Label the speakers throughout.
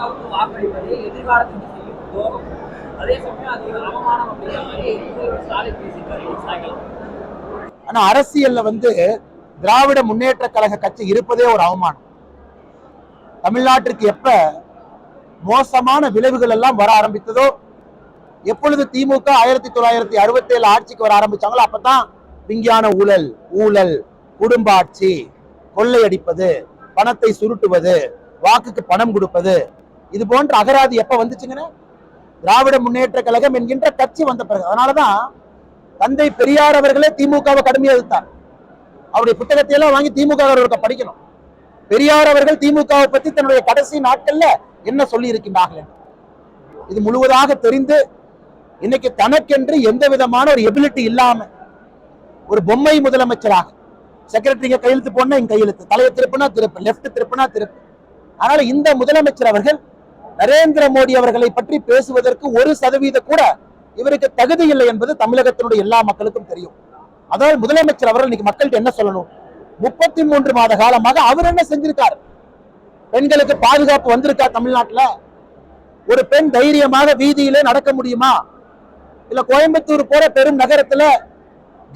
Speaker 1: பாஜகவுக்கு வாக்களிப்பதை எதிர்காலத்துக்கு செய்யும் துரோகம். அதே சமயம் அது அவமானம் அப்படிங்கிற மாதிரி ஸ்டாலின் பேசியிருக்காரு.
Speaker 2: ஆனா அரசியல்ல திராவிட முன்னேற்ற கழக கட்சி இருப்பதே ஒரு அவமானம். தமிழ்நாட்டிற்கு எப்ப மோசமான விளைவுகள் எல்லாம் வர ஆரம்பித்ததோ, எப்பொழுது திமுக 1967 ஆட்சிக்கு வர ஆரம்பிச்சாங்களோ அப்பதான் விஞ்ஞான ஊழல், குடும்ப ஆட்சி, கொள்ளையடிப்பது, பணத்தை சுருட்டுவது, வாக்குக்கு பணம் கொடுப்பது, இது போன்ற அகராதி எப்ப வந்துச்சுங்கன்னா திராவிட முன்னேற்ற கழகம் என்கின்ற கட்சி வந்த பிறகு. அதனாலதான் தந்தை பெரியார் அவர்களே திமுகவை கடுமையாக எதிர்த்தார். அவருடைய புத்தகத்தை எல்லாம் வாங்கி திமுக படிக்கணும். பெரியார் அவர்கள் திமுகவை பற்றி தன்னுடைய கடைசி நாட்கள்ல என்ன சொல்லி இருக்கின்றார்கள் இது முழுவதாக தெரிந்து இன்னைக்கு தனக்கென்று எந்த விதமான ஒரு எபிலிட்டி இல்லாம ஒரு பொம்மை முதலமைச்சராக செக்ரட்டரிங்க கையெழுத்து போனா இங்க கையெழுத்து, தலையை திருப்பினா திருப்பு, லெப்ட் திருப்பினா திருப்பு. அதனால இந்த முதலமைச்சர் அவர்கள் நரேந்திர மோடி அவர்களை பற்றி பேசுவதற்கு 1% கூட இவருக்கு தகுதி இல்லை என்பது தமிழகத்தினுடைய எல்லா மக்களுக்கும் தெரியும். அதாவது முதலமைச்சர் அவர்கள் இன்னைக்கு மக்களுக்கு என்ன சொல்லணும்? 33 மாத காலமாக அவர் என்ன செஞ்சிருக்கார்? பெண்களுக்கு பாதுகாப்பு வந்திருக்கா? தமிழ்நாட்டில் ஒரு பெண் தைரியமாக வீதியிலே நடக்க முடியுமா? இல்ல கோயம்புத்தூர் போற பெரும் நகரத்துல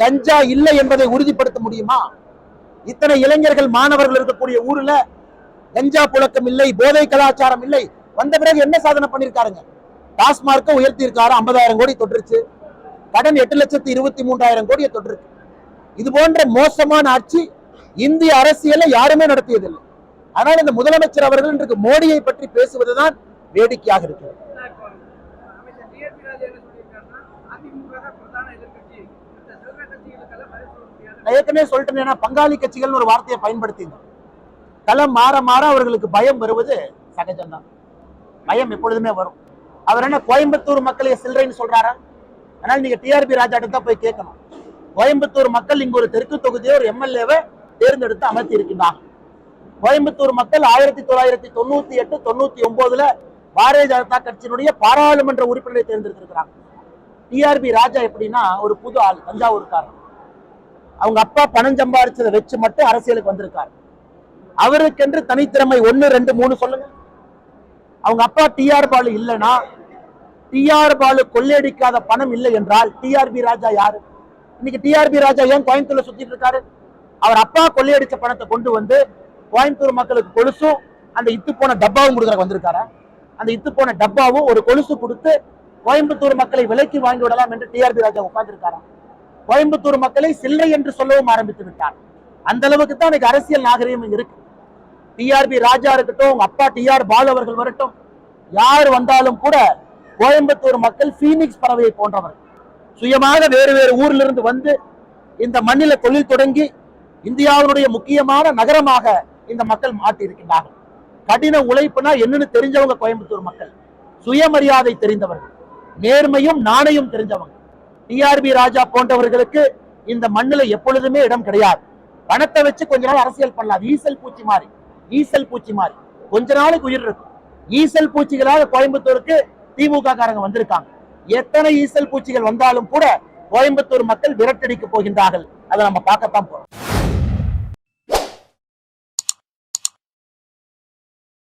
Speaker 2: கஞ்சா இல்லை என்பதை உறுதிப்படுத்த முடியுமா? இத்தனை இளைஞர்கள் மாணவர்கள் இருக்கக்கூடிய ஊர்ல கஞ்சா புழக்கம் இல்லை, போதை கலாச்சாரம் இல்லை. வந்த பிறகு என்ன சாதனை பண்ணிருக்காருங்க? டாஸ்மார்க்க உயர்த்தி இருக்காரு, 50,000 கோடி தொற்றுச்சு. கடன் 8,23,000 கோடியை தொற்றுருக்கு. இது போன்ற மோசமான ஆட்சி இந்திய அரசியல யாருமே நடத்தியதில்லை. ஆனால் இந்த முதலமைச்சர் அவர்கள் இன்றைக்கு மோடியை பற்றி பேசுவதுதான் வேடிக்கையாக இருக்கிறது. ஏற்கனவே சொல்லிட்டேன், பங்காளி கட்சிகள் ஒரு வார்த்தையை பயன்படுத்திங்க. களம் மாற மாற அவர்களுக்கு பயம் வருவது சகஜம்தான். பயம் எப்பொழுதுமே வரும். அவர் என்ன கோயம்புத்தூர் மக்களை சில்லறைன்னு சொல்றாரா? அதனால நீங்க டிஆர்பி ராஜாட்ட தான் போய் கேட்கணும். கோயம்புத்தூர் மக்கள் இங்க ஒரு தெற்கு தொகுதியை ஒரு எம்எல்ஏவை தேர்ந்தெடுத்து அமர்த்தி இருக்கின்றாங்க. கோயம்புத்தூர் மக்கள் 1998, 99 பாரதிய ஜனதா கட்சியினுடைய பாராளுமன்ற உறுப்பினரை தேர்ந்தெடுத்திருக்கிறாங்க. டிஆர்பி ராஜா எப்படின்னா ஒரு புது ஆள், தஞ்சாவூர்காரர். அவங்க அப்பா பணம் சம்பாதிச்சதை வச்சு மட்டும் அரசியலுக்கு வந்திருக்காரு. அவருக்கென்று தனித்திறமை 1, 2, 3 சொல்லுங்க. அவங்க அப்பா டிஆர் பாலு இல்லைன்னா, டிஆர் பாலு கொள்ளையடிக்காத பணம் இல்லை என்றால் டிஆர்பி ராஜா யாரு? இன்னைக்கு டிஆர்பி ராஜா ஏன் கோயம்புத்தூர்ல சுத்திட்டு இருக்காரு? அவர் அப்பா கொள்ளையடிச்ச பணத்தை கொண்டு வந்து கோயம்புத்தூர் மக்களுக்கு கொலுசும் அந்த இத்து போன டப்பாவும் கொடுக்குற வந்திருக்காரு. அந்த இத்து போன டப்பாவும் ஒரு கொலுசு கொடுத்து கோயம்புத்தூர் மக்களை விலைக்கு வாங்கி விடலாம் என்று டிஆர்பி ராஜா உட்கார்ந்திருக்காரா? கோயம்புத்தூர் மக்களை சில்லறை என்று சொல்லவும் ஆரம்பித்து விட்டார். அந்த அளவுக்கு தான் இன்னைக்கு அரசியல் நாகரிகம் இருக்கு. டிஆர்பி ராஜா இருக்கட்டும், உங்க அப்பா டிஆர் பாலு அவர்கள் வரட்டும், யார் வந்தாலும் கூட கோயம்புத்தூர் மக்கள் பீனிக்ஸ் பறவையை போன்றவர்கள். சுயமாக வேறு வேறு ஊர்ல இருந்து வந்து இந்த மண்ணில தொழில் தொடங்கி இந்தியாவுடைய முக்கியமான நகரமாக இந்த மக்கள் மாற்றி இருக்கின்றார்கள். கடின உழைப்புனா என்னன்னு தெரிஞ்சவங்க கோயம்புத்தூர் மக்கள், சுயமரியாதை தெரிந்தவர்கள், நேர்மையும் நாணயம் தெரிஞ்சவங்க. டிஆர்பி ராஜா போன்றவர்களுக்கு இந்த மண்ணில எப்பொழுதுமே இடம் கிடையாது. பணத்தை வச்சு கொஞ்ச நாள் அரசியல் பண்ணலாம். ஈசல் பூச்சி மாறி கொஞ்ச நாளைக்கு உயிர் இருக்கும். ஈசல் பூச்சிகளாக கோயம்புத்தூருக்கு திமுக காரங்க வந்திருக்காங்க. எத்தனை ஈசல் பூச்சிகள் வந்தாலும் கூட கோயம்புத்தூர் மக்கள் விரட்டடிக்க போகின்றார்கள். அதை நம்ம பார்க்கத்தான் போறோம்.